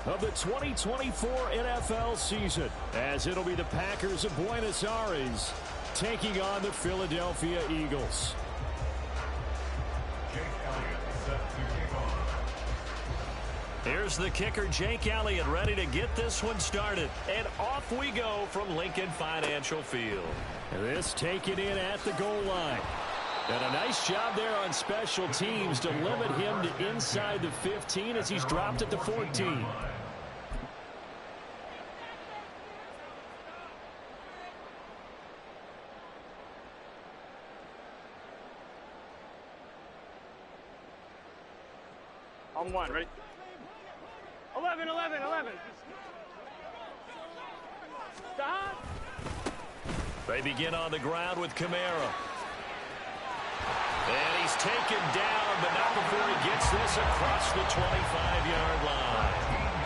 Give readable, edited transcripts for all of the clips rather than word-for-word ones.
of the 2024 NFL season, as it'll be the Packers of Buenos Aires taking on the Philadelphia Eagles. Here's the kicker, Jake Elliott, ready to get this one started. And off we go from Lincoln Financial Field. This taken in at the goal line. And a nice job there on special teams to limit him to inside the 15 as he's dropped it to 14. On one, ready? 11, 11, 11. Stop. They begin on the ground with Kamara. And he's taken down, but not before he gets this across the 25-yard line.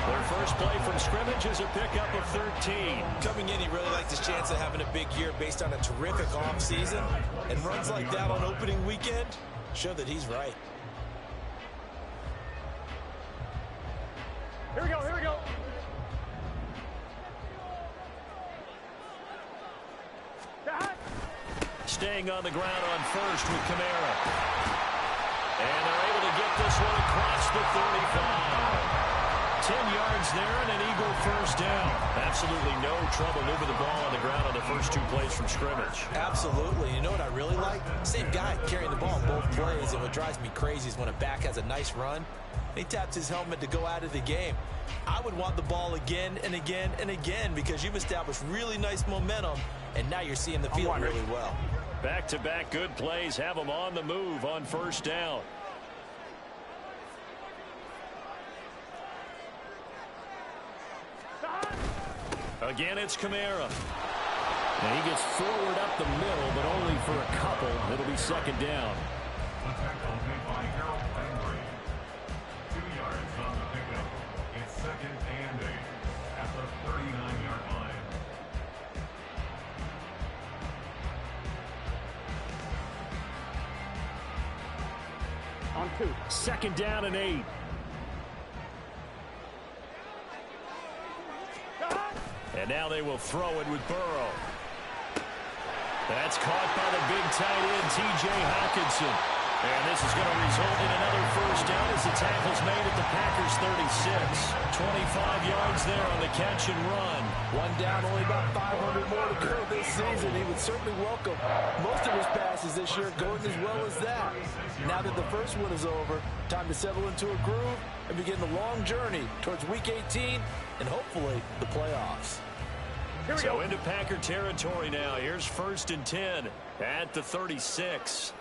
Their first play from scrimmage is a pickup of 13. Coming in, he really likes his chance of having a big year based on a terrific offseason. And runs like that on opening weekend show that he's right. Here we go, here we go. Staying on the ground on first with Kamara. And they're able to get this one across the 35. 10 yards there and an Eagle first down. Absolutely no trouble moving the ball on the ground on the first two plays from scrimmage. Absolutely. You know what I really like? Same guy carrying the ball in both plays. And what drives me crazy is when a back has a nice run, he taps his helmet to go out of the game. I would want the ball again and again and again because you've established really nice momentum, and now you're seeing the field really well. Back-to-back good plays have them on the move on first down. Again, it's Kamara. And he gets forward up the middle, but only for a couple. It'll be second down. On 2. Second down and 8. And now they will throw it with Burrow. That's caught by the big tight end, T.J. Hockenson. And this is going to result in another first down as the tackle's made at the Packers' 36. 25 yards there on the catch and run. One down, only about 500 more to go this season. He would certainly welcome most of his passes this year going as well as that. Now that the first one is over, time to settle into a groove and begin the long journey towards Week 18 and hopefully the playoffs. So into Packer territory now. Here's first and 10 at the 36.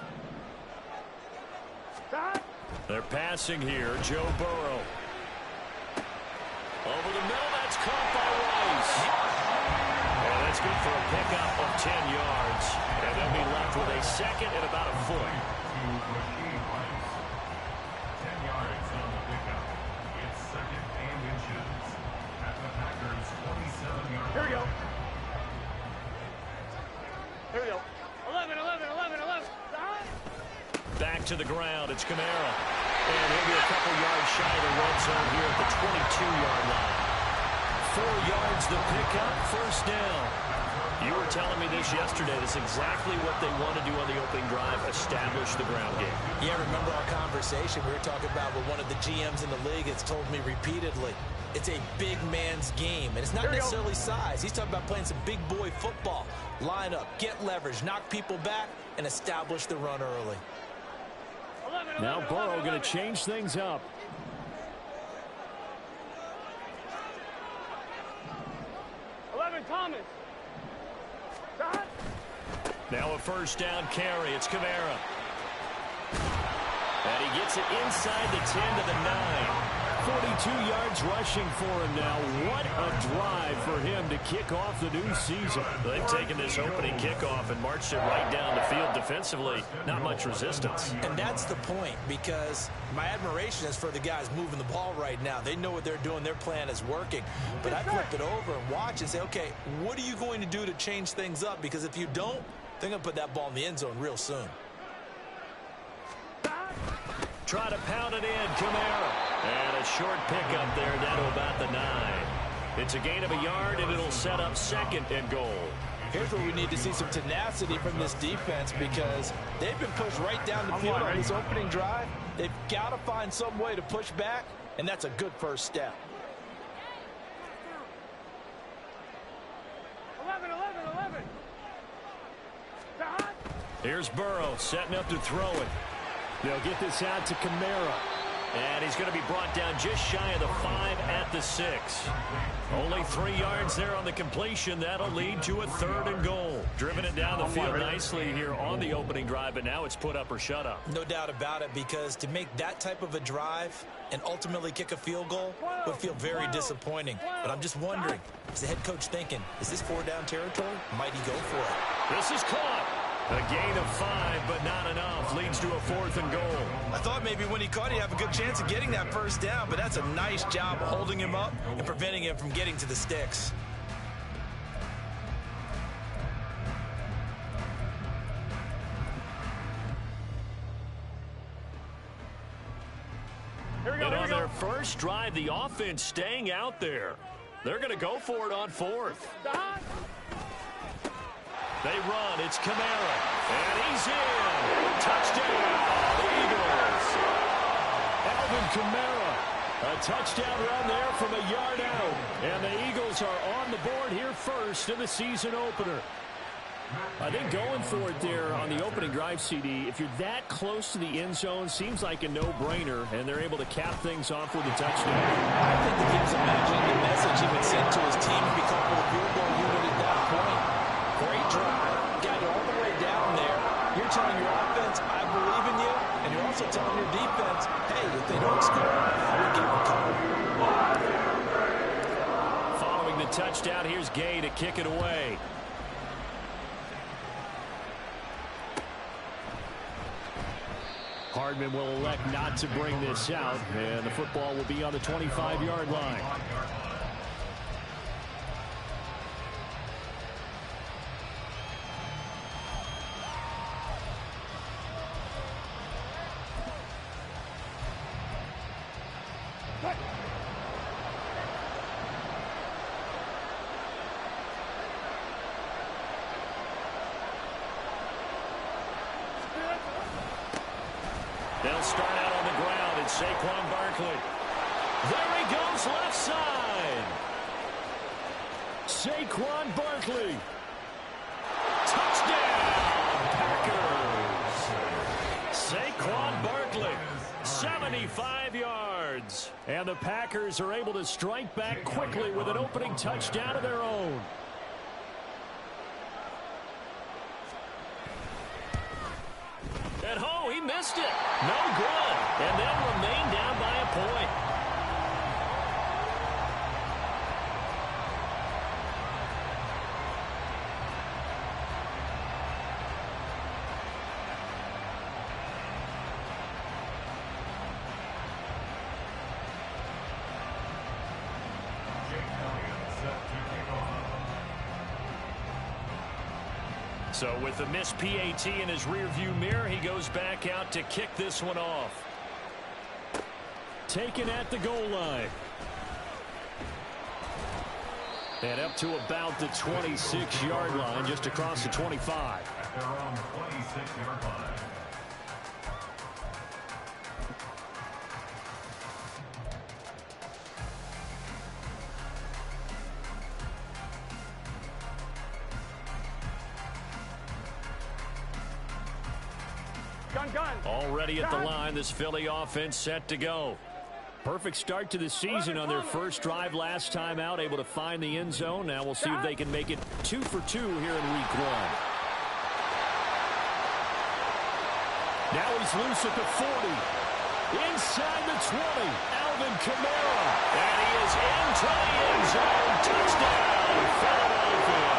They're passing here. Joe Burrow. Over the middle, that's caught by Rice. And that's good for a pickup of 10 yards. And they'll be left with a second and about a foot. 10 yards on the pickup. It's second and inches at the Packers' 27-yard line. Here we go. Here we go. 11, 11, 11, 11. Back to the ground. It's Kamara. And he'll be a couple yards shy of the red zone here at the 22-yard line. 4 yards the pickup, first down. You were telling me this yesterday. That's exactly what they want to do on the opening drive, establish the ground game. Yeah, remember our conversation we were talking about with one of the GMs in the league that's told me repeatedly, it's a big man's game, and it's not necessarily size. He's talking about playing some big boy football. Line up, get leverage, knock people back, and establish the run early. Now Burrow going to change things up. Thomas. Now a first down carry. It's Kamara. And he gets it inside the 10 to the 9. 42 yards rushing for him now. What a drive for him to kick off the new season. They've taken this opening kickoff and marched it right down the field defensively. Not much resistance. And that's the point, because my admiration is for the guys moving the ball right now. They know what they're doing. Their plan is working. But I flip it over and watch and say, okay, what are you going to do to change things up? Because if you don't, they're going to put that ball in the end zone real soon. Try to pound it in, Kamara. And a short pickup there down to about the 9. It's a gain of a yard, and it'll set up 2nd and goal. Here's where we need to see some tenacity from this defense because they've been pushed right down the field on this opening drive. They've got to find some way to push back, and that's a good first step. 11. Here's Burrow setting up to throw it. They'll get this out to Kamara. And he's going to be brought down just shy of the 5 at the 6. Only 3 yards there on the completion. That'll lead to a 3rd and goal. Driven it down the field nicely here on the opening drive, but now it's put up or shut up. No doubt about it, because to make that type of a drive and ultimately kick a field goal would feel very disappointing. But I'm just wondering, is the head coach thinking, is this 4-down territory? Might he go for it? This is caught. A gain of 5, but not enough. Leads to a 4th and goal. I thought maybe when he caught it, he'd have a good chance of getting that first down, but that's a nice job holding him up and preventing him from getting to the sticks. And on their first drive, the offense staying out there. They're going to go for it on 4th. They run. It's Kamara. And he's in. Touchdown, Eagles. Alvin Kamara. A touchdown run there from a yard out. And the Eagles are on the board here first in the season opener. I think going for it there on the opening drive, CD, if you're that close to the end zone, seems like a no-brainer, and they're able to cap things off with a touchdown. I think the game's imagining the message he would send to his team and become a field goal unit at that point. Great drive. Got it all the way down there. You're telling your offense, I believe in you, and you're also telling your defense, hey, if they don't score, we'll give them cover. Following the touchdown, here's Gay to kick it away. Hardman will elect not to bring this out, and the football will be on the 25-yard line. They'll start out on the ground, and Saquon Barkley. There he goes, left side. Saquon Barkley. Touchdown, Packers. Saquon Barkley, 75 yards. And the Packers are able to strike back quickly with an opening touchdown of their own. He missed it. No good. And they'll remain down by a point. So with the missed PAT in his rearview mirror, he goes back out to kick this one off. Taken at the goal line. And up to about the 26-yard line, just across the 25. At their own 26-yard line. Already at the line, this Philly offense set to go. Perfect start to the season on their first drive last time out, able to find the end zone. Now we'll see if they can make it 2 for 2 here in week 1. Now he's loose at the 40. Inside the 20, Alvin Kamara. And he is into the end zone. Touchdown, Philadelphia.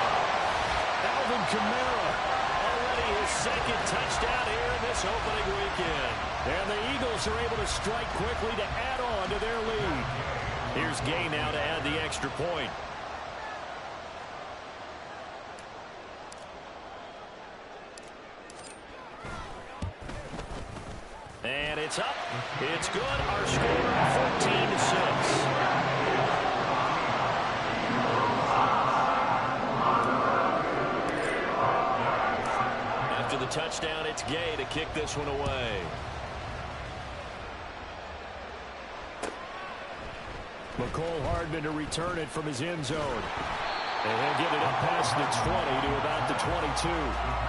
Alvin Kamara, already his 2nd touchdown here in this opening weekend. And the Eagles are able to strike quickly to add on to their lead. Here's Gay now to add the extra point. And It's up. It's good. Our score, 14-6. After the touchdown, it's Gay to kick this one away. McCole Hardman to return it from his end zone. And he'll get it up past the 20 to about the 22.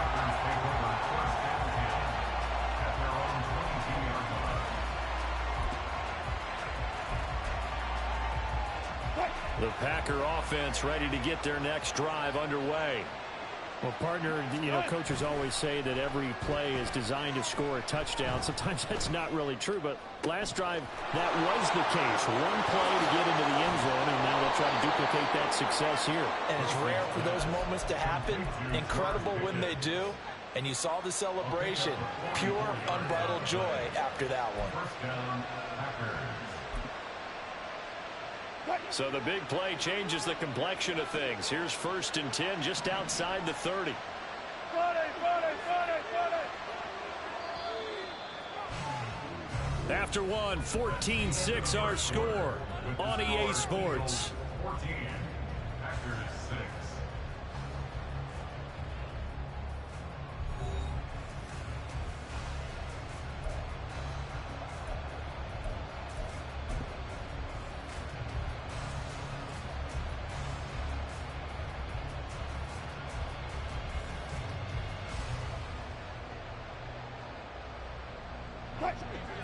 The Packer offense ready to get their next drive underway. Well, partner, coaches always say that every play is designed to score a touchdown. Sometimes that's not really true, but last drive, that was the case. One play to get into the end zone, and now they'll try to duplicate that success here. And it's rare for those moments to happen. Incredible when they do. And you saw the celebration. Pure, unbridled joy after that one. First down, Packers. So the big play changes the complexion of things. Here's 1st and 10 just outside the 30. After one, 14-6 our score on EA Sports. 14, Packers 6.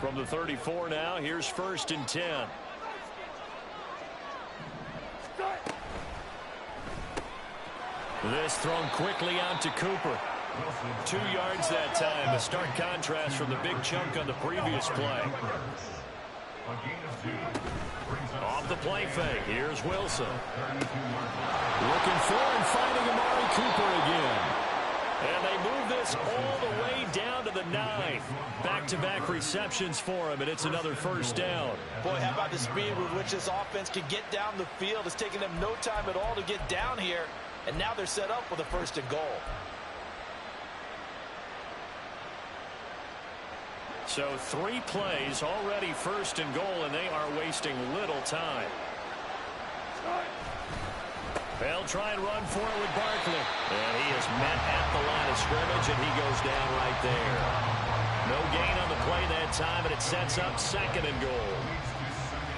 From the 34 now, here's 1st and 10. This thrown quickly out to Cooper. 2 yards that time. A stark contrast from the big chunk on the previous play. Off the play fake. Here's Wilson. Looking for and finding Amari Cooper again. And they move this all the way down to the 9. Back-to-back receptions for him, and it's another 1st down. Boy, how about the speed with which this offense can get down the field? It's taken them no time at all to get down here, and now they're set up with a 1st and goal. So 3 plays, already 1st and goal, and they are wasting little time. They'll try and run for it with Barkley. And he is met at the line of scrimmage, and he goes down right there. No gain on the play that time, and it sets up 2nd and goal.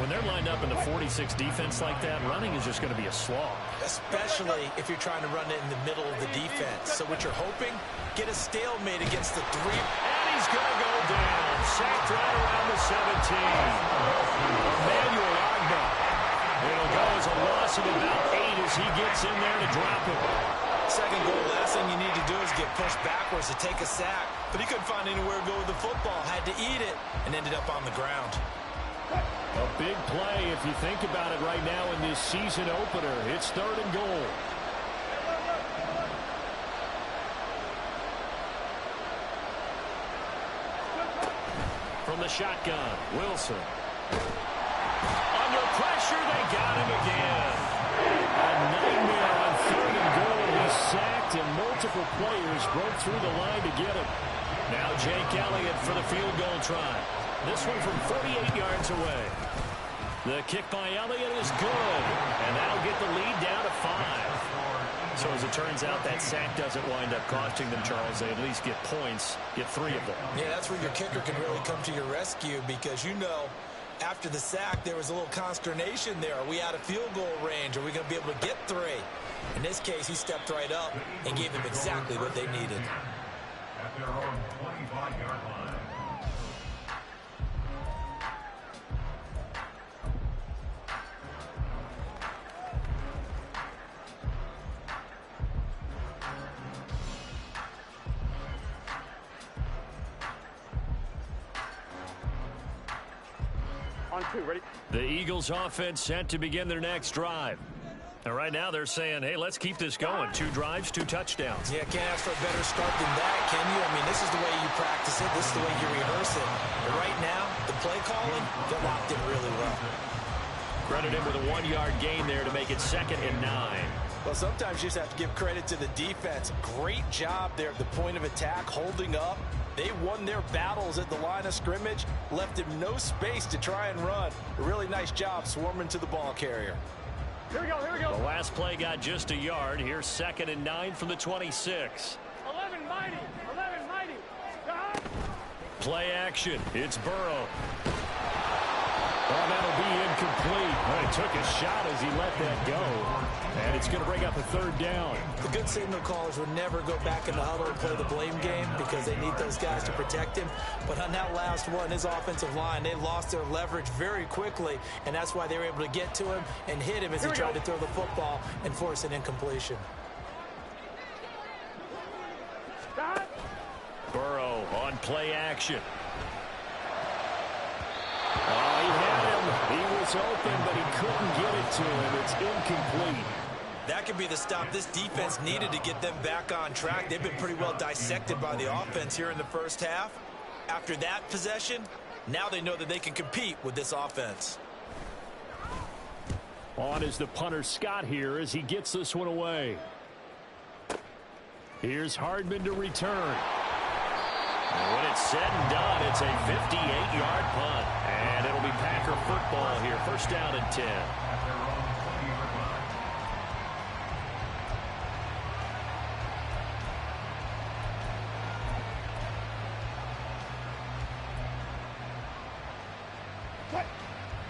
When they're lined up in the 46 defense like that, running is just going to be a slog. Especially if you're trying to run it in the middle of the defense. So what you're hoping, get a stalemate against the 3. And he's going to go down. Sacked right around the 17. Emmanuel Ogbah. It'll go as a loss of about 8 as he gets in there to drop it. 2nd goal, last thing you need to do is get pushed backwards to take a sack. But he couldn't find anywhere to go with the football. Had to eat it and ended up on the ground. A big play if you think about it right now in this season opener. It's 3rd and goal. From the shotgun, Wilson. Under pressure, they got him again. A nightmare on 3rd and goal. He's sacked, and multiple players broke through the line to get him. Now Jake Elliott for the field goal try. This one from 48 yards away. The kick by Elliott is good, and that'll get the lead down to 5. So as it turns out, that sack doesn't wind up costing them, Charles. They at least get points, get 3 of them. Yeah, that's where your kicker can really come to your rescue because, after the sack, there was a little consternation there. Are we out of field goal range? Are we going to be able to get 3? In this case, he stepped right up and gave them exactly what they needed. At their own 25-yard line. On 2, ready? The Eagles offense set to begin their next drive. And right now they're saying, hey, let's keep this going. 2 drives, 2 touchdowns. Yeah, can't ask for a better start than that, can you? I mean, this is the way you practice it. This is the way you rehearse it. But right now, the play calling, they're locked in really well. Credit him with a 1-yard gain there to make it 2nd and 9. Well, sometimes you just have to give credit to the defense. Great job there at the point of attack, holding up, They won their battles at the line of scrimmage, left him no space to try and run. A really nice job swarming to the ball carrier. Here we go, here we go. The last play got just a yard. Here's 2nd and 9 from the 26. 11 mighty, 11 mighty. Play action. It's Burrow. Oh, that'll be incomplete. Well, he took a shot as he let that go. And it's going to bring up a 3rd down. The good signal callers would never go back in the huddle and play the blame game because they need those guys to protect him. But on that last one, his offensive line, they lost their leverage very quickly, and that's why they were able to get to him and hit him as he tried to throw the football and force an incompletion. Burrow on play action. Oh, he had him. He was open, but he couldn't get it to him. It's incomplete. That could be the stop this defense needed to get them back on track. They've been pretty well dissected by the offense here in the first half. After that possession, now they know that they can compete with this offense. On is the punter Scott here as he gets this one away. Here's Hardman to return. And when it's said and done, it's a 58-yard punt. And it'll be Packer football here. 1st down and 10.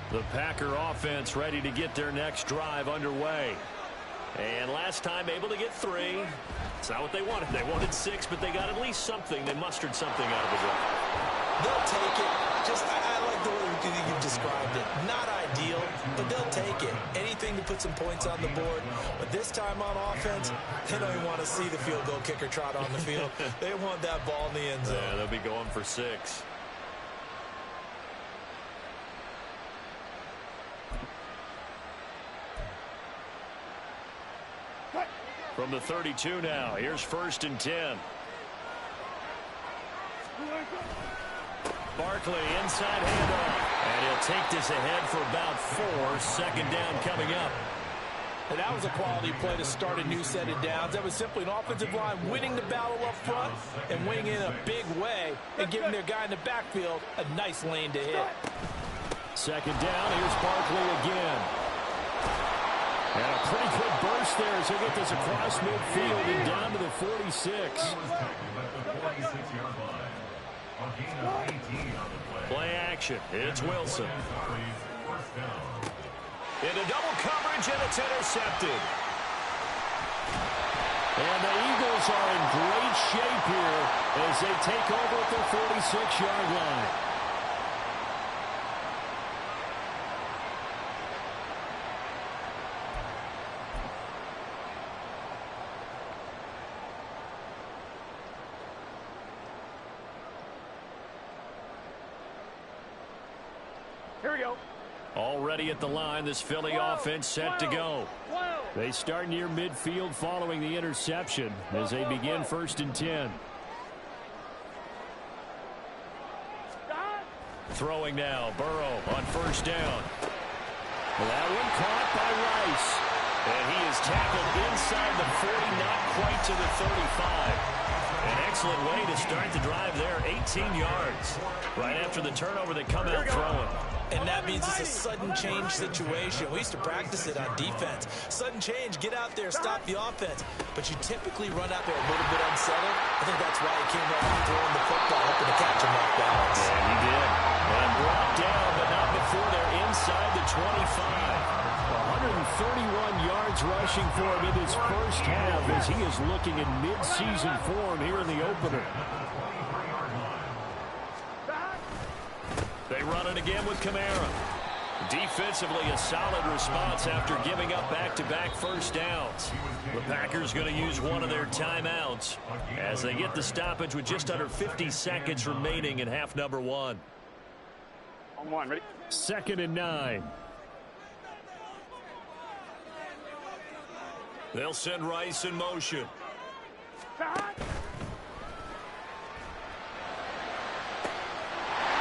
The Packer offense ready to get their next drive underway. And last time able to get 3. It's not what they wanted. They wanted 6, but they got at least something. They mustered something out of the drive. They'll take it. I like the way you've described it. Not ideal, but they'll take it. Anything to put some points on the board. But this time on offense, they don't even want to see the field goal kicker trot on the field. They want that ball in the end zone. Yeah, they'll be going for 6. From the 32 now, here's 1st and 10. Barkley inside handoff. And he'll take this ahead for about 4. 2nd down coming up. And that was a quality play to start a new set of downs. That was simply an offensive line winning the battle up front and winning in a big way and giving their guy in the backfield a nice lane to hit. 2nd down, here's Barkley again. And a pretty good burst there as he'll get this across midfield and down to the 46. Play action. It's Wilson. Into double coverage, and it's intercepted. And the Eagles are in great shape here as they take over at their 46-yard line. Here we go. Already at the line, this Philly offense set to go. They start near midfield following the interception as they begin 1st and 10. Throwing now, Burrow on 1st down. That one caught by Rice. And he is tackled inside the 40, not quite to the 35. An excellent way to start the drive there, 18 yards. Right after the turnover, they come out throwing. And that means it's a sudden change situation. We used to practice it on defense. Sudden change, get out there, stop the offense. But you typically run out there a little bit unsettled. I think that's why he came out and throwing the football, hoping to catch him off balance. And he did. And brought down, but not before they're inside the 25. 131 yards rushing for him in his first half as he is looking in mid-season form here in the opener. They run it again with Kamara. Defensively, a solid response after giving up back-to-back 1st downs. The Packers going to use one of their timeouts as they get the stoppage with just under 50 seconds remaining in half number 1. On 1, ready? 2nd and 9. They'll send Rice in motion.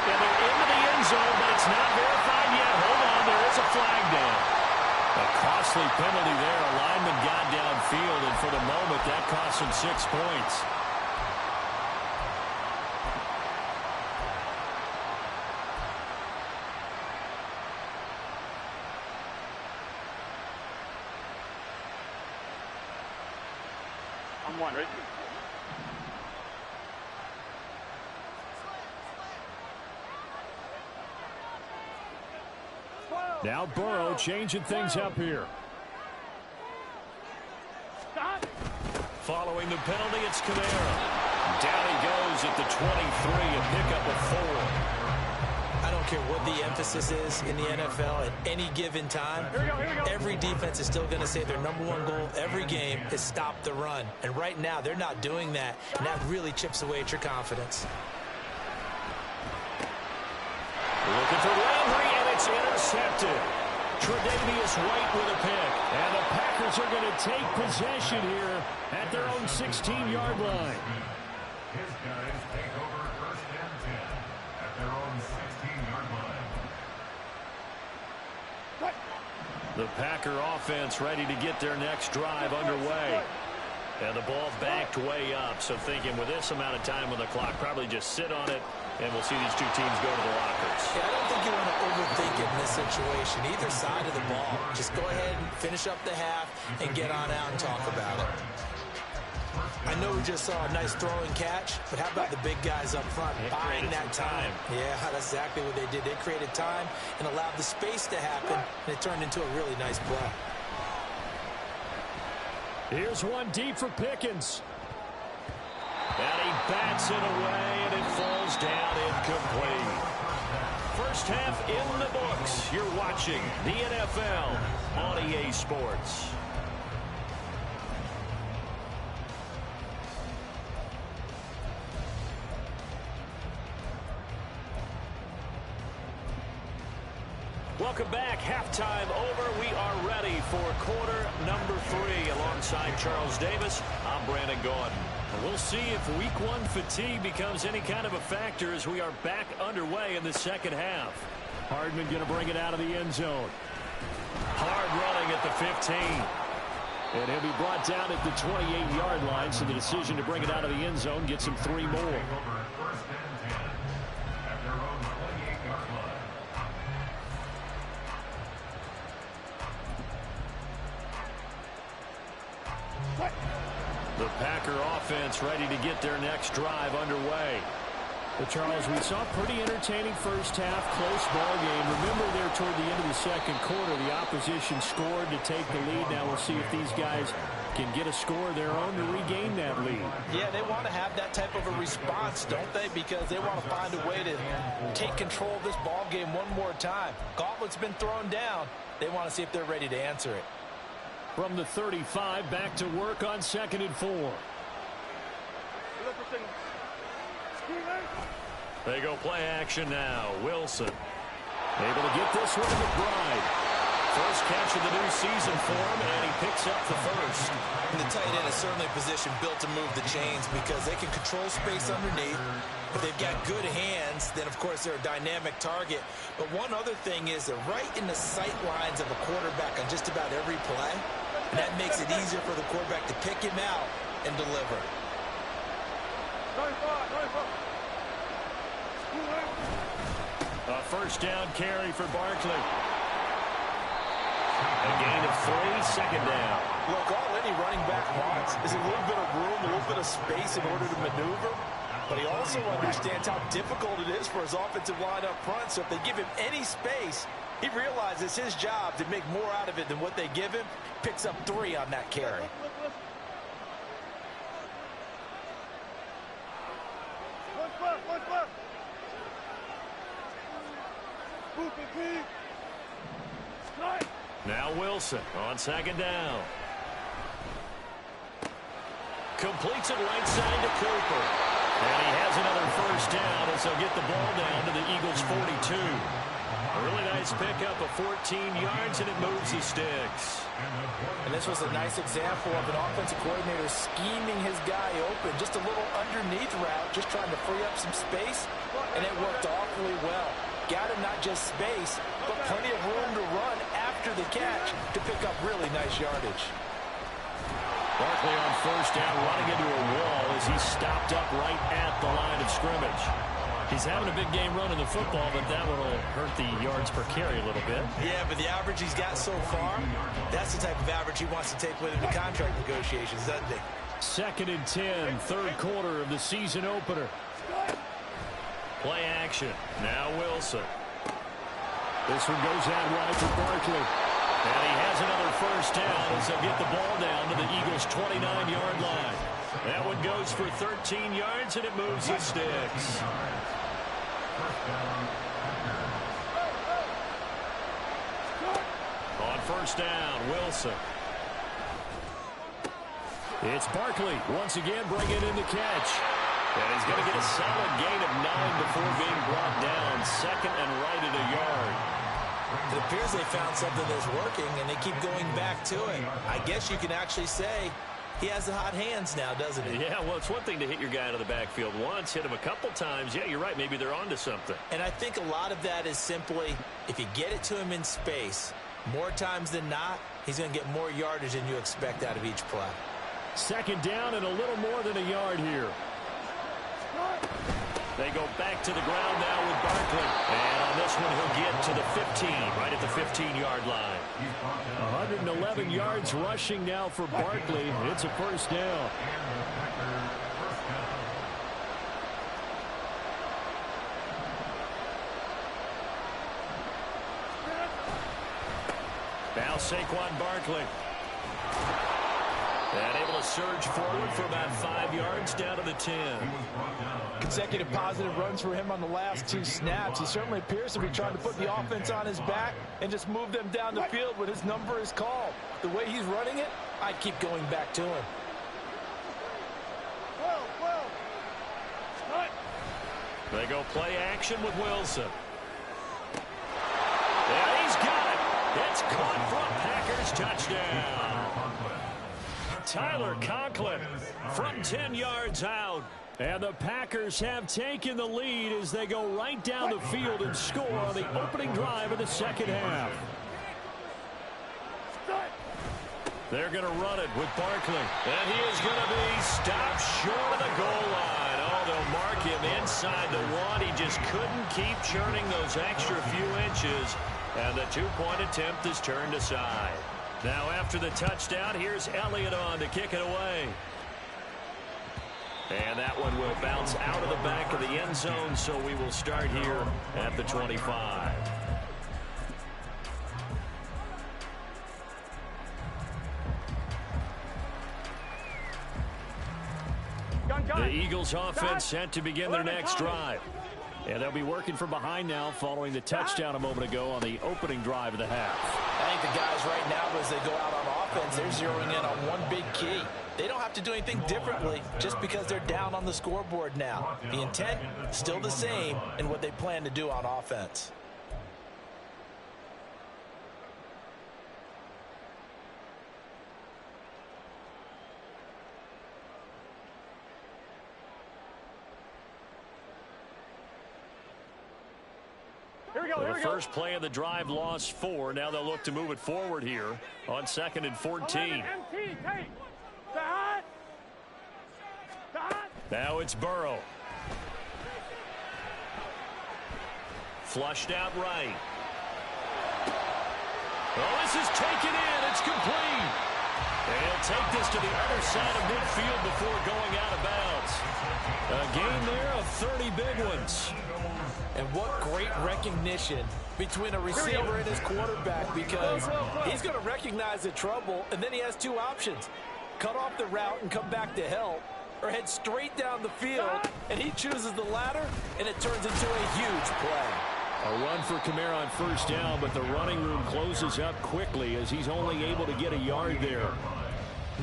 And they're into the end zone, but it's not verified yet. Hold on, there is a flag down. A costly penalty there. A lineman got downfield, and for the moment, that cost him 6 points. I'm one, right? Now Burrow changing things up here. Stop. Following the penalty, it's Kamara. Down he goes at the 23, a pickup of 4. I don't care what the emphasis is in the NFL at any given time. Here we go. Every defense is still going to say their #1 goal every game is stop the run. And right now, they're not doing that, and that really chips away at your confidence. Looking for Landry, and it's intercepted. Tre'Davious White with a pick. And the Packers are going to take possession here at their own 16-yard line. His guys take over 1st and 10 at their own 16-yard line. The Packer offense ready to get their next drive underway. And the ball backed way up, so thinking with this amount of time on the clock, probably just sit on it, and we'll see these two teams go to the lockers. Yeah, I don't think you want to overthink it in this situation. Either side of the ball. Just go ahead and finish up the half and get on out and talk about it. I know we just saw a nice throwing catch, but how about the big guys up front buying that time? Yeah, that's exactly what they did. They created time and allowed the space to happen, and it turned into a really nice play. Here's one deep for Pickens. And he bats it away, and it falls down incomplete. First half in the books. You're watching the NFL on EA Sports. Welcome back. Halftime over. We are ready for quarter number 3. Alongside Charles Davis, I'm Brandon Gordon. We'll see if week 1 fatigue becomes any kind of a factor as we are back underway in the second half. Hardman going to bring it out of the end zone. Hard running at the 15. And he'll be brought down at the 28-yard line, so the decision to bring it out of the end zone gets him 3 more. Over 1st and 10 at their own 28-yard line. The Packer offense ready to get their next drive underway. But Charles, we saw a pretty entertaining first half, close ball game. Remember there toward the end of the second quarter, the opposition scored to take the lead. Now we'll see if these guys can get a score of their own to regain that lead. Yeah, they want to have that type of a response, don't they? Because they want to find a way to take control of this ball game one more time. Gauntlet's been thrown down. They want to see if they're ready to answer it. From the 35, back to work on 2nd and 4. They go play action now. Wilson. Able to get this one to McBride. First catch of the new season for him, and he picks up the first. And the tight end is certainly a position built to move the chains because they can control space underneath. If they've got good hands, then, of course, they're a dynamic target. But one other thing is they're right in the sight lines of a quarterback on just about every play. And that makes it easier for the quarterback to pick him out and deliver. A first down carry for Barkley. A gain of 3, second down. Look, all any running back wants is a little bit of room, a little bit of space in order to maneuver. But he also understands how difficult it is for his offensive line up front. So if they give him any space, he realizes his job to make more out of it than what they give him. Picks up 3 on that carry. Now Wilson on second down. Completes it right side to Cooper. And he has another first down as they'll get the ball down to the Eagles' 42. A really nice pickup of 14 yards, and it moves the sticks. And this was a nice example of an offensive coordinator scheming his guy open. Just a little underneath route, just trying to free up some space, and it worked awfully well. Got him not just space, but plenty of room to run after the catch to pick up really nice yardage. Barkley on first down, running into a wall as he's stopped up right at the line of scrimmage. He's having a big game running the football, but that one will hurt the yards per carry a little bit. Yeah, but the average he's got so far, that's the type of average he wants to take with him to contract negotiations, doesn't he? 2nd and 10, third quarter of the season opener. Play action. Now Wilson. This one goes out wide for Barkley. And he has another first down as they get the ball down to the Eagles' 29-yard line. That one goes for 13 yards, and it moves the sticks. On first down, Wilson. It's Barkley once again bringing in the catch. And he's going to get a solid gain of 9 before being brought down. 2nd and right at a yard. It appears they found something that's working, and they keep going back to it. I guess you can actually say he has the hot hands now, doesn't he? Yeah, well, it's one thing to hit your guy out of the backfield once, hit him a couple times. Yeah, you're right. Maybe they're onto something. And I think a lot of that is simply if you get it to him in space, more times than not, he's going to get more yardage than you expect out of each play. 2nd down and a little more than a yard here. They go back to the ground now with Barkley. And on this one, he'll get to the 15, right at the 15-yard line. 111 yards rushing now for Barkley. It's a first down. Now Saquon Barkley. And able to surge forward for about 5 yards down to the 10. Consecutive positive runs for him on the last 2 snaps. He certainly appears to be trying to put the offense on his back and just move them down the field when his number is called. The way he's running it, I'd keep going back to him. They go play action with Wilson. And he's got it. It's caught for a Packers touchdown. Tyler Conklin from 10 yards out. And the Packers have taken the lead as they go right down the field and score on the opening drive of the second half. They're going to run it with Barkley. And he is going to be stopped short of the goal line. Oh, they'll mark him inside the 1. He just couldn't keep churning those extra few inches. And the 2-point attempt is turned aside. Now after the touchdown, here's Elliott on to kick it away. And that one will bounce out of the back of the end zone, so we will start here at the 25. The Eagles offense set to begin their next drive. And they'll be working from behind now following the touchdown a moment ago on the opening drive of the half. I think the guys right now, as they go out on offense, they're zeroing in on one big key. They don't have to do anything differently just because they're down on the scoreboard now. The intent, still the same in what they plan to do on offense. The first play of the drive lost 4. Now they'll look to move it forward here on 2nd and 14. Now it's Burrow. Flushed out right. Oh, this is taken in. It's complete. And he'll take this to the other side of midfield before going out of bounds. A gain there of 30 big ones. And what great recognition between a receiver and his quarterback, because he's going to recognize the trouble, and then he has 2 options. Cut off the route and come back to help, or head straight down the field, and he chooses the latter, and it turns into a huge play. A run for Kamara on first down, but the running room closes up quickly as he's only able to get a yard there.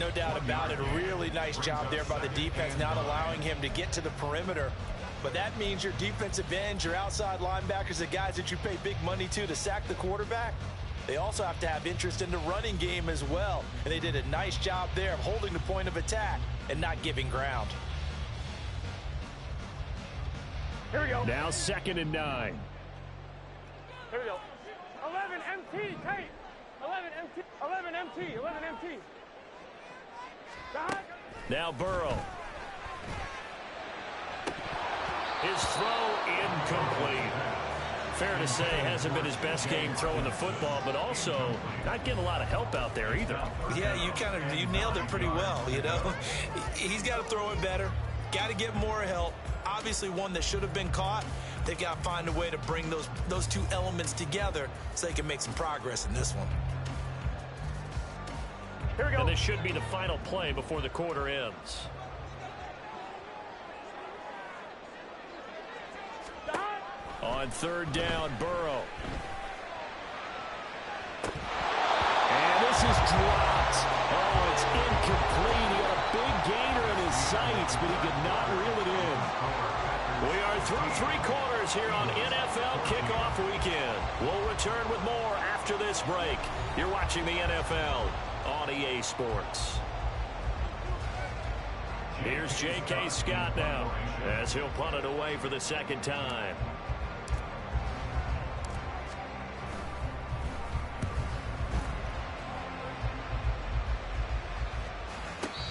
No doubt about it. A really nice job there by the defense, not allowing him to get to the perimeter. But that means your defensive ends, your outside linebackers, the guys that you pay big money to sack the quarterback, they also have to have interest in the running game as well. And they did a nice job there of holding the point of attack and not giving ground. Here we go. Now 2nd and 9. Here we go. 11 MT, Tate. 11 MT, 11 MT, 11 MT. Now Burrow. His throw incomplete. Fair to say, hasn't been his best game throwing the football, but also not getting a lot of help out there either. Yeah, you nailed it pretty well, you know. He's got to throw it better, got to get more help. Obviously one that should have been caught. They've got to find a way to bring those two elements together so they can make some progress in this one. Here we go. And this should be the final play before the quarter ends. On third down, Burrow. And this is dropped. Oh, it's incomplete. He had a big gainer in his sights, but he could not reel it in. We are through three quarters here on NFL Kickoff Weekend. We'll return with more after this break. You're watching the NFL on EA Sports. Here's J.K. Scott now as he'll punt it away for the second time.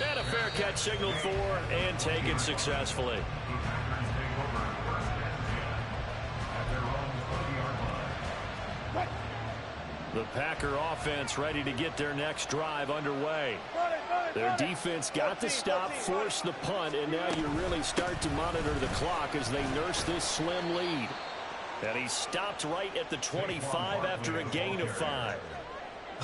And a fair catch signaled for and taken successfully. The Packer offense ready to get their next drive underway. Their defense got the stop, forced the punt, and now you really start to monitor the clock as they nurse this slim lead. And he stopped right at the 25 after a gain of 5.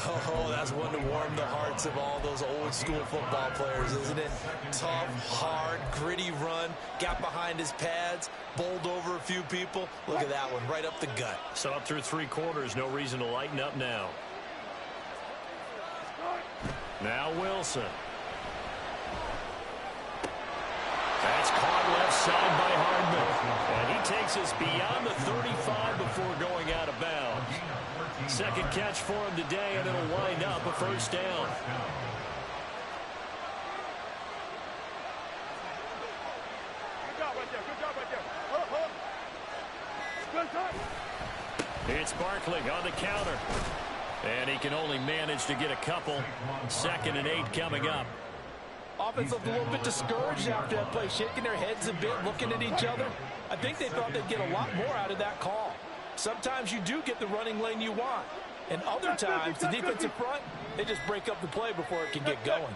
Oh, that's one to warm the hearts of all those old school football players, isn't it? Tough, hard, gritty run, got behind his pads, bowled over a few people. Look at that one, right up the gut. So up through three quarters, no reason to lighten up now. Now Wilson. That's caught left side by Hardman. And he takes us beyond the 35 before going out of bounds. Second catch for him today, and it'll wind up a first down. Good job right there. Good job right there. Good touch. It's Barkley on the counter. And he can only manage to get a couple. 2nd and 8 coming up. Offense looked a little bit discouraged after that play, shaking their heads a bit, looking at each other. I think they thought they'd get a lot more out of that call. Sometimes you do get the running lane you want. And other times, the defensive front, they just break up the play before it can get going.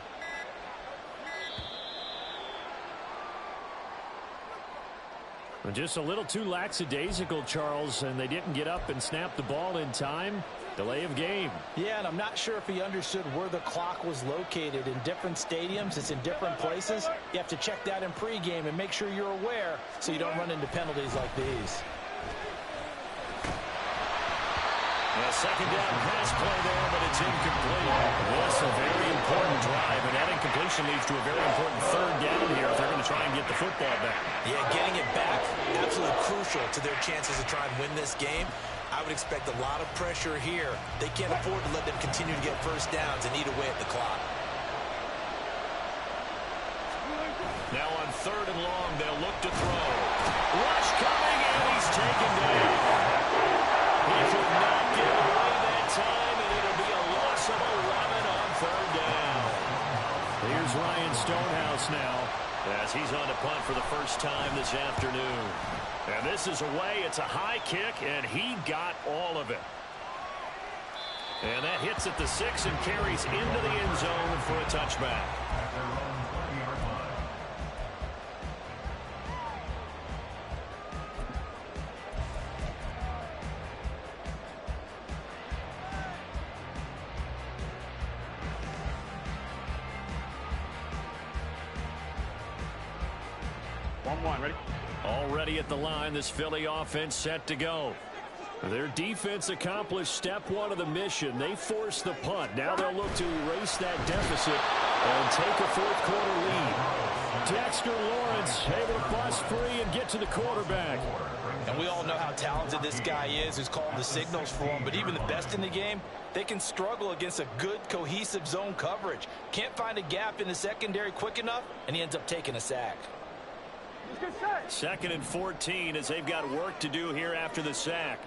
Just a little too lackadaisical, Charles, and they didn't get up and snap the ball in time. Delay of game. Yeah, and I'm not sure if he understood where the clock was located. In different stadiums, it's in different places. You have to check that in pregame and make sure you're aware so you don't run into penalties like these. A second down pass play there, but it's incomplete. This a very important drive, and that incompletion leads to a very important third down here if they're going to try and get the football back. Yeah, getting it back, absolutely crucial to their chances to try and win this game. I would expect a lot of pressure here. They can't afford to let them continue to get first downs and eat away at the clock. Now on 3rd and long, they'll look to throw. Rush coming, and he's taken down. He could not get away that time, and it'll be a loss of 11 on 3rd down. Here's Ryan Stonehouse now, as he's on to punt for the first time this afternoon. And this is away. It's a high kick, and he got all of it. And that hits at the 6 and carries into the end zone for a touchback. Ready? Already at the line, this Philly offense set to go. Their defense accomplished step one of the mission. They forced the punt. Now they'll look to erase that deficit and take a fourth-quarter lead. Dexter Lawrence able to bust free and get to the quarterback. And we all know how talented this guy is who's calling the signals for him. But even the best in the game, they can struggle against a good, cohesive zone coverage. Can't find a gap in the secondary quick enough, and he ends up taking a sack. 2nd and 14 as they've got work to do here after the sack.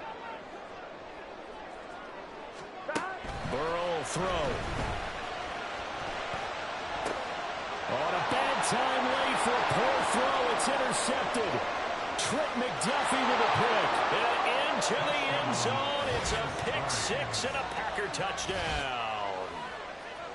Burrow will throw. On a bad time late for a poor throw. It's intercepted. Trent McDuffie with a pick. And into the end zone. It's a pick six and a Packer touchdown.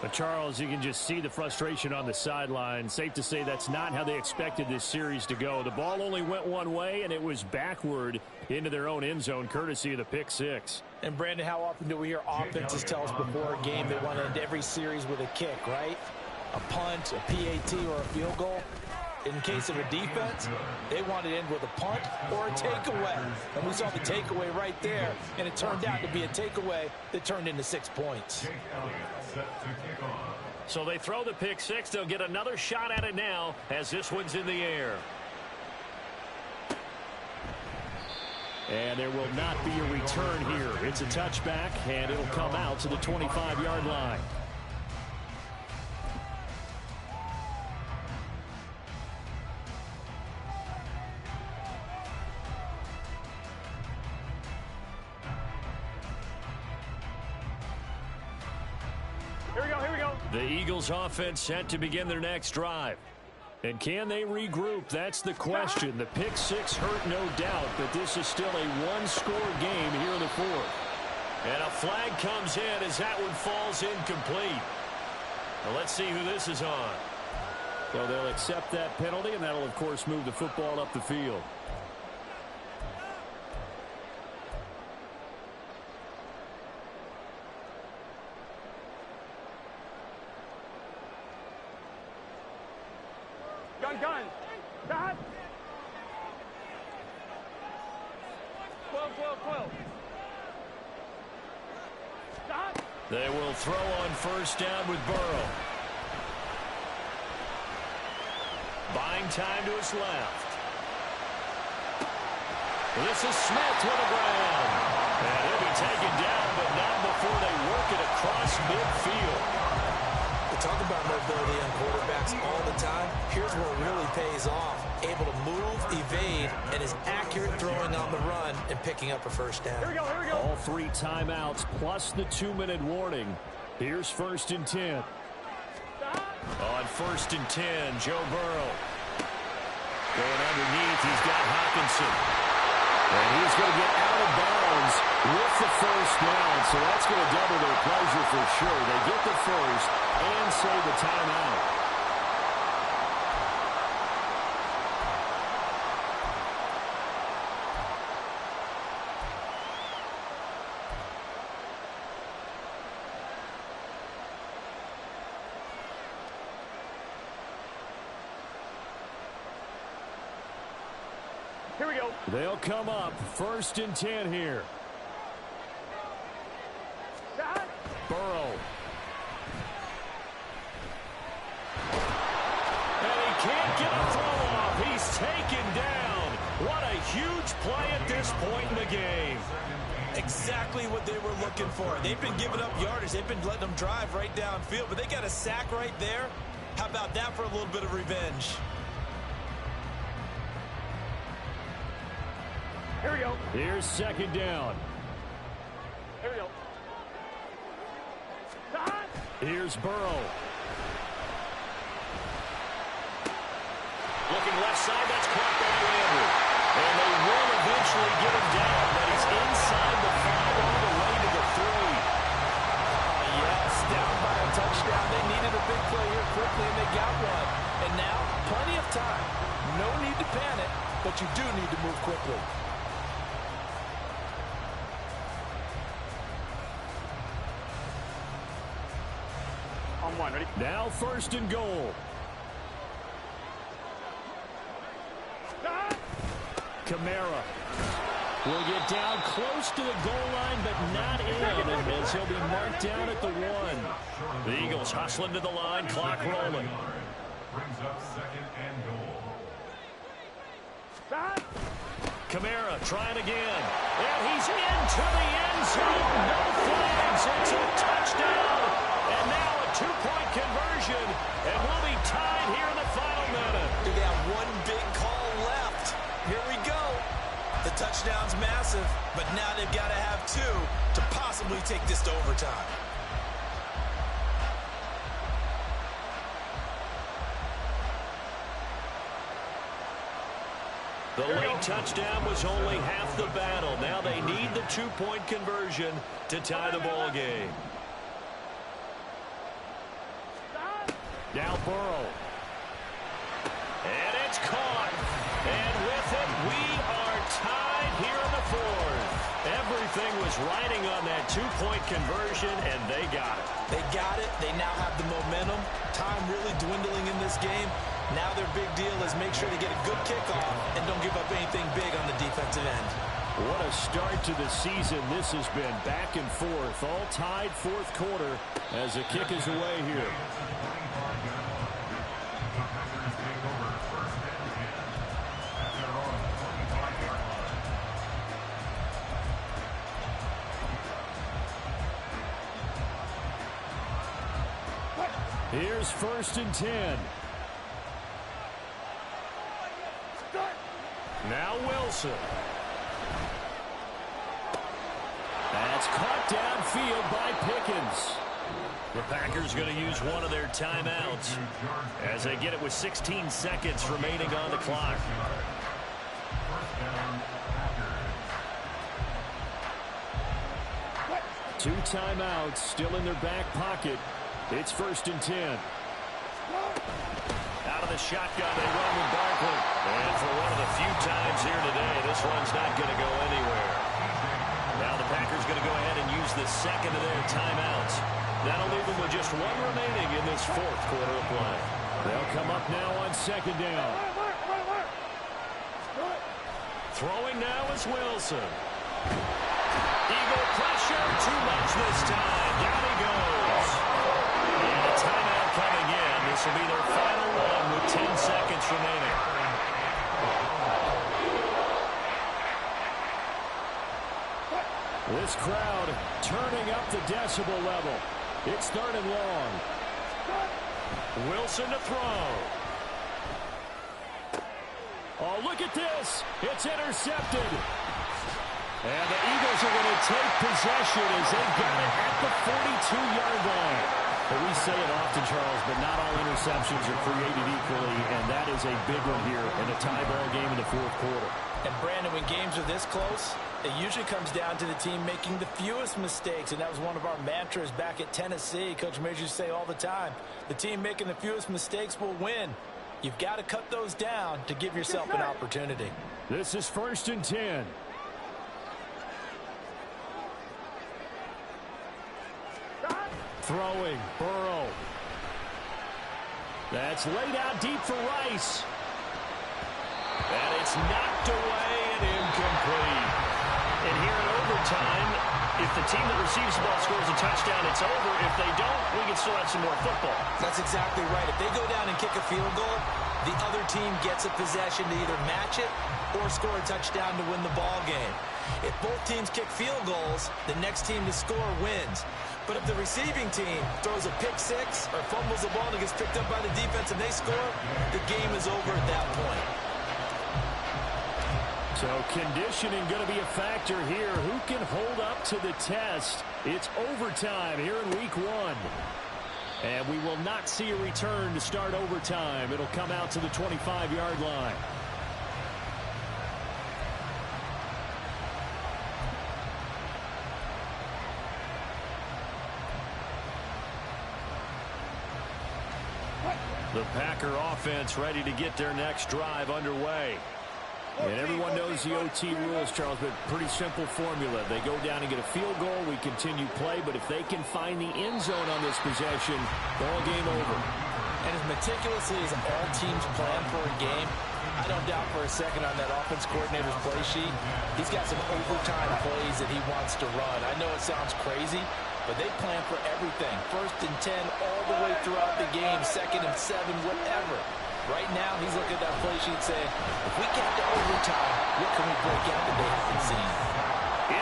But Charles, you can just see the frustration on the sideline. Safe to say that's not how they expected this series to go. The ball only went one way, and it was backward into their own end zone, courtesy of the pick six. And, Brandon, how often do we hear offenses tell us before a game they want to end every series with a kick, right? A punt, a PAT, or a field goal. In case of a defense, they want to end with a punt or a takeaway. And we saw the takeaway right there, and it turned out to be a takeaway that turned into 6 points. So they throw the pick six. They'll get another shot at it now as this one's in the air. And there will not be a return here. It's a touchback, and it'll come out to the 25-yard line. Here we go. The Eagles offense set to begin their next drive. And can they regroup? That's the question. The pick six hurt, no doubt, but this is still a one-score game here in the fourth. And a flag comes in as that one falls incomplete. Now let's see who this is on. So they'll accept that penalty, and that'll, of course, move the football up the field. Gun. Stop. 12. Stop. They will throw on first down with Burrow. Buying time to his left. This is Smith to the ground. And he'll be taken down, but not before they work it across midfield. We talk about mobility on quarterbacks all the time. Here's where it really pays off. Able to move, evade, and is accurate throwing on the run and picking up a first down. Here we go. All three timeouts plus the 2-minute warning. Here's 1st and 10. On 1st and 10, Joe Burrow. Going underneath, he's got Hockenson. And he's going to get out of bounds with the first down, so that's going to double their pleasure for sure. They get the first and save the timeout. Here we go. They'll come up 1st and 10 here. Stop. Burrow. And he can't get a throw off. He's taken down. What a huge play at this point in the game. Exactly what they were looking for. They've been giving up yardage. They've been letting them drive right downfield, but they got a sack right there. How about that for a little bit of revenge? Here we go. Here's 2nd down. Here we go. Stop. Here's Burrow. Looking left side, that's caught by Landry. And they will eventually get him down, but he's inside the 5 all the way to the 3. Yes, down by a touchdown. They needed a big play here quickly, and they got one. And now, plenty of time. No need to panic, but you do need to move quickly. On 1, ready? Now 1st and goal. Stop. Kamara will get down close to the goal line, but not in, as he'll be marked down at the 1. The Eagles hustling to the line, clock rolling. Brings up 2nd and goal. Stop. Kamara trying again. And he's into the end zone. No flags. It's a touchdown. And now a 2-point conversion. And we'll be tied here in the final minute. We got one big call left. Here we go. The touchdown's massive, but now they've got to have 2 to possibly take this to overtime. The late touchdown was only half the battle. Now they need the two-point conversion to tie the ball game. Now Burrow. And it's caught. And with it, we are tied here in the fourth. Everything was riding on that two-point conversion, and they got it. They got it. They now have the momentum. Time really dwindling in this game. Now their big deal is make sure they get a good kickoff and don't give up anything big on the defensive end. What a start to the season this has been. Back and forth, all tied fourth quarter as the kick is away here. Here's 1st and 10. Now Wilson. That's caught downfield by Pickens. The Packers going to use one of their timeouts as they get it with 16 seconds remaining on the clock. Two timeouts still in their back pocket. It's 1st and 10. Out of the shotgun, they run with Barkley. And for one of the few times here today, this one's not going to go anywhere. Now the Packers going to go ahead and use the second of their timeouts. That'll leave them with just one remaining in this fourth quarter of play. They'll come up now on 2nd down. Throwing now is Wilson. Eagle pressure, too much this time. Down he goes. And a timeout coming in. This will be their final one with 10 seconds remaining. This crowd turning up the decibel level. It's 3rd and long. Wilson to throw. Oh, look at this. It's intercepted. And the Eagles are going to take possession as they got it at the 42-yard line. But we say it often, Charles, but not all interceptions are created equally, and that is a big one here in a tie ball game in the fourth quarter. And, Brandon, when games are this close, it usually comes down to the team making the fewest mistakes, and that was one of our mantras back at Tennessee. Coach Majors say all the time, the team making the fewest mistakes will win. You've got to cut those down to give yourself an opportunity. This is 1st and 10. Throwing, Burrow. That's laid out deep for Rice. And it's knocked away and incomplete. And here in overtime, if the team that receives the ball scores a touchdown, it's over. If they don't, we can still have some more football. That's exactly right. If they go down and kick a field goal, the other team gets a possession to either match it or score a touchdown to win the ball game. If both teams kick field goals, the next team to score wins. But if the receiving team throws a pick six or fumbles the ball and it gets picked up by the defense and they score, the game is over at that point. So conditioning going to be a factor here. Who can hold up to the test? It's overtime here in week 1. And we will not see a return to start overtime. It'll come out to the 25-yard line. The Packer offense ready to get their next drive underway. And everyone knows the OT rules, Charles, but pretty simple formula. They go down and get a field goal, we continue play, but if they can find the end zone on this possession, ball game over. And as meticulously as all teams plan for a game, I don't doubt for a second on that offense coordinator's play sheet, he's got some overtime plays that he wants to run. I know it sounds crazy, but they plan for everything. 1st and 10 all the way throughout the game, 2nd and 7, whatever. Right now, he's looking at that play sheet saying, if we get to overtime, what can we break out that they haven't seen?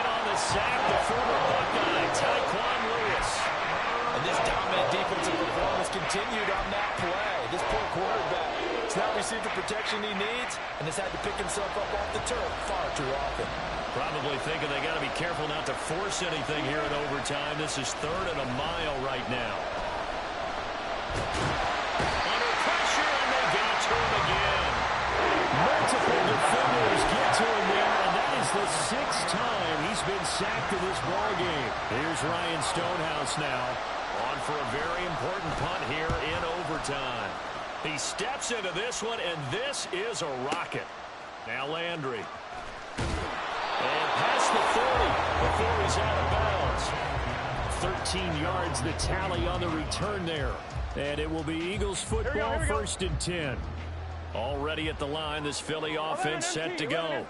In on the sack, the former Buckeye, Tyquan Lewis. And this dominant defensive performance continued on that play. This poor quarterback has not received the protection he needs and has had to pick himself up off the turf far too often. Probably thinking they got to be careful not to force anything here in overtime. This is 3rd and a mile right now. Multiple defenders is the 6th time he's been sacked in this ball game. Here's Ryan Stonehouse now. On for a very important punt here in overtime. He steps into this one, and this is a rocket. Now Landry. And past the 40 before he's out of bounds. 13 yards the tally on the return there. And it will be Eagles football, first and 10. Already at the line, this Philly offense set to go.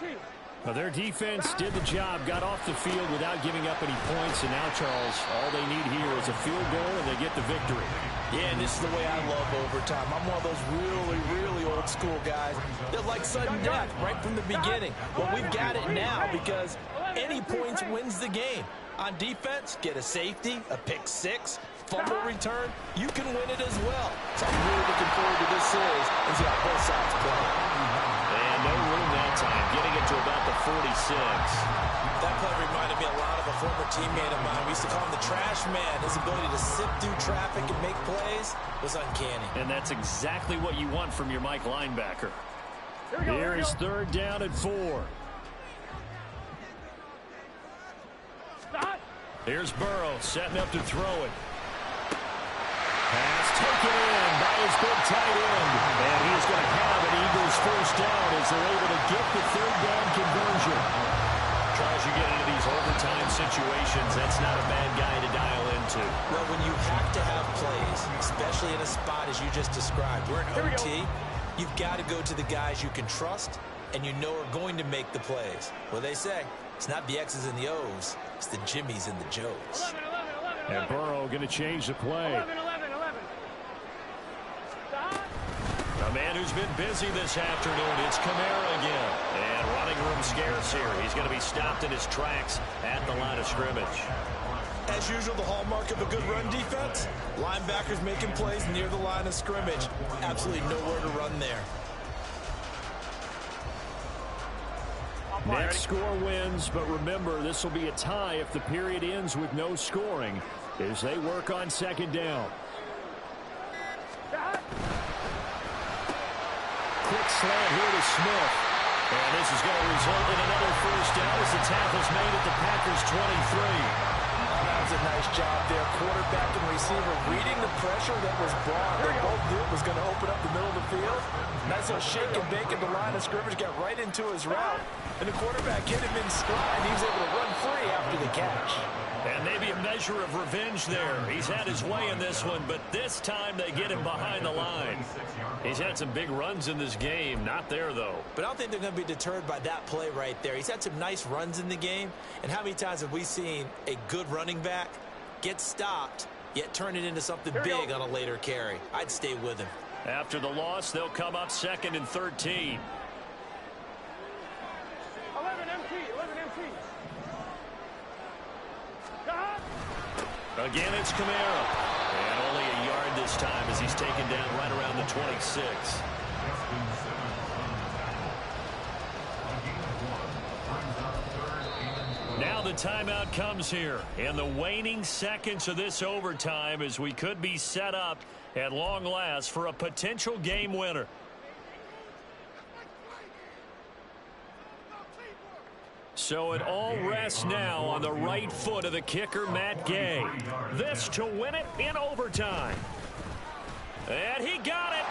Well, their defense did the job, got off the field without giving up any points, and now, Charles, all they need here is a field goal, and they get the victory. Yeah, and this is the way I love overtime. I'm one of those really old school guys that like sudden death right from the beginning. But we've got it now because any points wins the game. On defense, get a safety, a pick six, fumble return, you can win it as well. So I'm really looking forward to this series and see how both sides play. And no room that time, getting it to about the 46. That play reminded me a lot of a former teammate of mine. We used to call him the trash man. His ability to sift through traffic and make plays was uncanny. And that's exactly what you want from your Mike linebacker. Here is 3rd down and 4. Here's Burrow setting up to throw it. Pass taken in by his big tight end. And he's going to have an Eagles first down as they're able to get the 3rd down conversion. Charles, you get into these overtime situations, that's not a bad guy to dial into. Well, when you have to have plays, especially in a spot as you just described, we're in OT, you've got to go to the guys you can trust and you know are going to make the plays. Well, they say it's not the X's and the O's, it's the Jimmys and the Joes. And Burrow going to change the play. 11. A man who's been busy this afternoon, it's Kamara again. And running room scarce here. He's going to be stopped in his tracks at the line of scrimmage. As usual, the hallmark of a good run defense, linebackers making plays near the line of scrimmage. Absolutely nowhere to run there. Next score wins, but remember, this will be a tie if the period ends with no scoring as they work on 2nd down. Quick slant here to Smith. And this is going to result in another first down as the tackle's made at the Packers' 23. That was a nice job there. Quarterback and receiver reading the pressure that was brought. They both knew it was going to open up the middle of the field. Nice little shake and bake at the line of scrimmage. Got right into his route. And the quarterback hit him in stride. He was able to run free after the catch. And maybe a measure of revenge there. He's had his way in this one, but this time they get him behind the line. He's had some big runs in this game. Not there, though. But I don't think they're going to be deterred by that play right there. He's had some nice runs in the game. And how many times have we seen a good running back get stopped, yet turn it into something big on a later carry? I'd stay with him. After the loss, they'll come up 2nd and 13. 11 MT. Again, it's Kamara. And only a yard this time as he's taken down right around the 26. Now the timeout comes here. In the waning seconds of this overtime as we could be set up at long last for a potential game winner. So it all rests now on the right foot of the kicker, Matt Gay. This to win it in overtime. And he got it.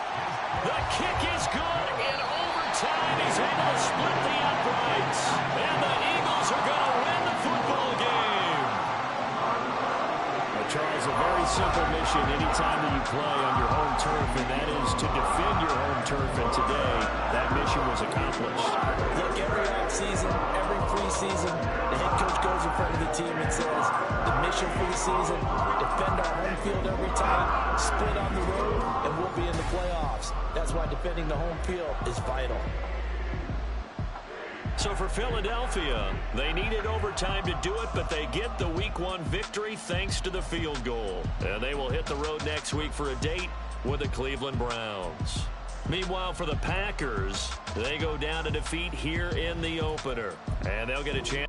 The kick is good. In overtime, he's able to split the uprights. And the Eagles are going to win the football game. Well, Charles, a very simple mission anytime that you play on your home turf, and that is to defend your home turf. And today, that mission was accomplished. Look, every offseason, every preseason, the head coach goes in front of the team and says, the mission for the season, defend our home field every time, split on the road, and we'll be in the playoffs. That's why defending the home field is vital. So for Philadelphia, they needed overtime to do it, but they get the Week 1 victory thanks to the field goal. And they will hit the road next week for a date with the Cleveland Browns. Meanwhile, for the Packers, they go down to defeat here in the opener. And they'll get a chance.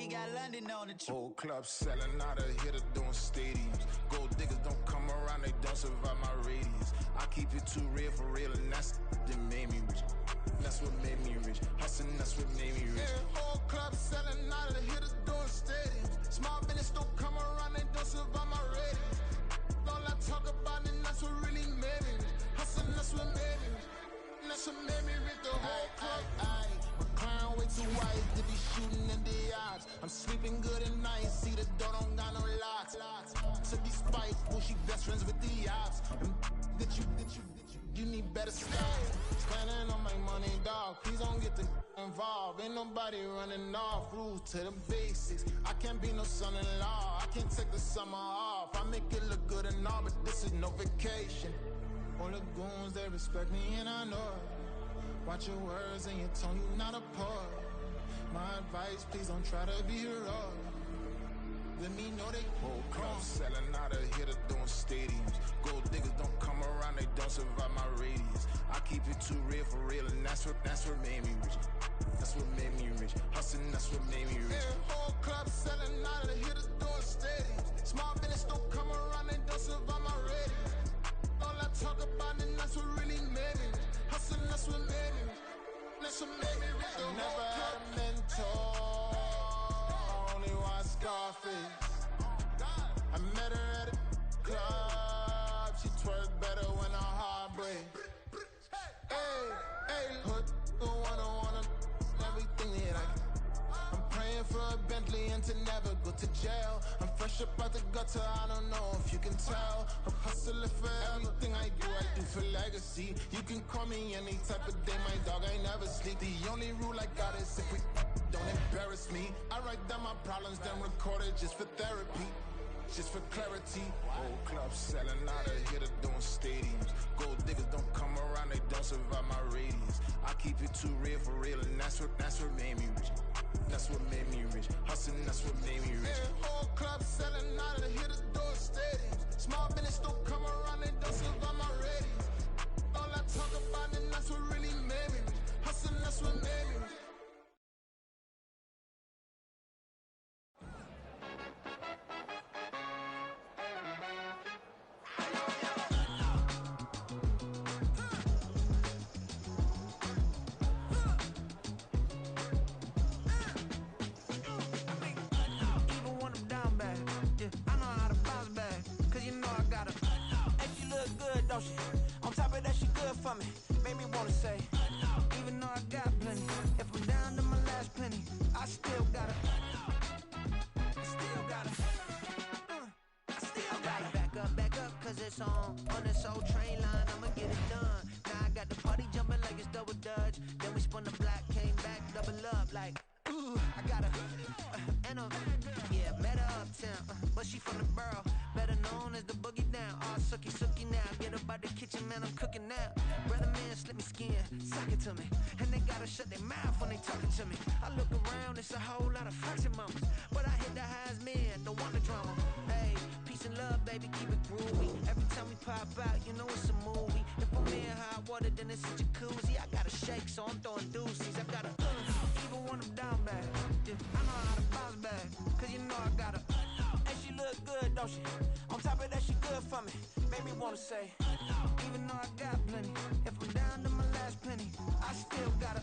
we got London on the Whole club selling out of hitter doing stadiums. Gold diggers don't come around, they don't survive my radius. I keep it too real for real, and that's that made me rich. That's what made me rich. Hustling, that's what made me rich. Yeah, whole club selling out of hitters doing stadiums. Small business don't come around, they don't survive my radius. All I talk about, and that's what really made me rich. Hustling, that's what made me rich. And that's what made me rich. The whole club. My crown way too white to be shooting in the odds. I'm sleeping good at night, see the door don't got no locks. To be spiteful, she best friends with the ops. You need better style. Standing on my money, dog. Please don't get the involved. Ain't nobody running off. Rules to the basics. I can't be no son-in-law. I can't take the summer off. I make it look good and all, but this is no vacation. All the goons, they respect me and I know it. Watch your words and your tone, you not a poet. My advice, please don't try to be heroic. Let me know they whole club selling out of hitter doing stadiums. Gold diggers don't come around, they don't survive my radius. I keep it too real for real, and that's what made me rich. That's what made me rich. Hustling, that's what made me rich. Yeah, whole club selling out of hitters doing stadiums. Small business don't come around, they don't survive my radius. All I talk about, and that's what really made me rich. Hustling, that's what made me rich. That's what made me rich. I never had a mentor. Scarface. I met her at a club. She twerk better when her heart breaks. Hey, hood, the one I wanna everything that I get. I'm praying for a Bentley and to never go to jail. I'm fresh up out the gutter, I don't know if you can tell. I'm hustling for everything I do for legacy. You can call me any type of day, my dog, I never sleep. The only rule I got is if we don't embarrass me. I write down my problems, then record it just for therapy, just for clarity. Whole club selling out of hitter doing stadiums. Gold diggers don't come around, they don't survive my radius. I keep it too real for real, and that's what made me rich. That's what made me rich. Hustling, that's what made me rich. Yeah, whole club selling out of hitters doing stadiums. Small business don't come around, they don't survive my radius. All I talk about, and that's what really made me rich. Hustling, that's what made me rich. On top of that, she good for me. Made me wanna say, even though I got plenty, if I'm down to my last penny, I still gotta. Back up, cause it's on this old train line, I'ma get it done. Now I got the party jumping like it's double dutch. Then we spun the block, came back, double up like, ooh, I got a, and a, yeah, met her uptown, but she from the borough, better known as the boogie down. All sookie now, get up out the kitchen, man, I'm cooking now. Brother man, slip me skin, suck it to me, and they gotta shut their mouth when they talking to me. I look around, it's a whole lot of flexing mamas, but I hit the highs, man, don't want the drama. Hey, peace and love, baby, keep it groovy. Every time we pop out, you know it's a movie. If I'm in hot water, then it's a jacuzzi. I gotta shake, so I'm throwing deuces. I gotta even when I'm down bad. Yeah, I know how to bounce back, cause you know I gotta. And she look good, don't she? On top of that, she good for me. Made me wanna say, even though I got plenty, if I'm down to my last penny, I still gotta.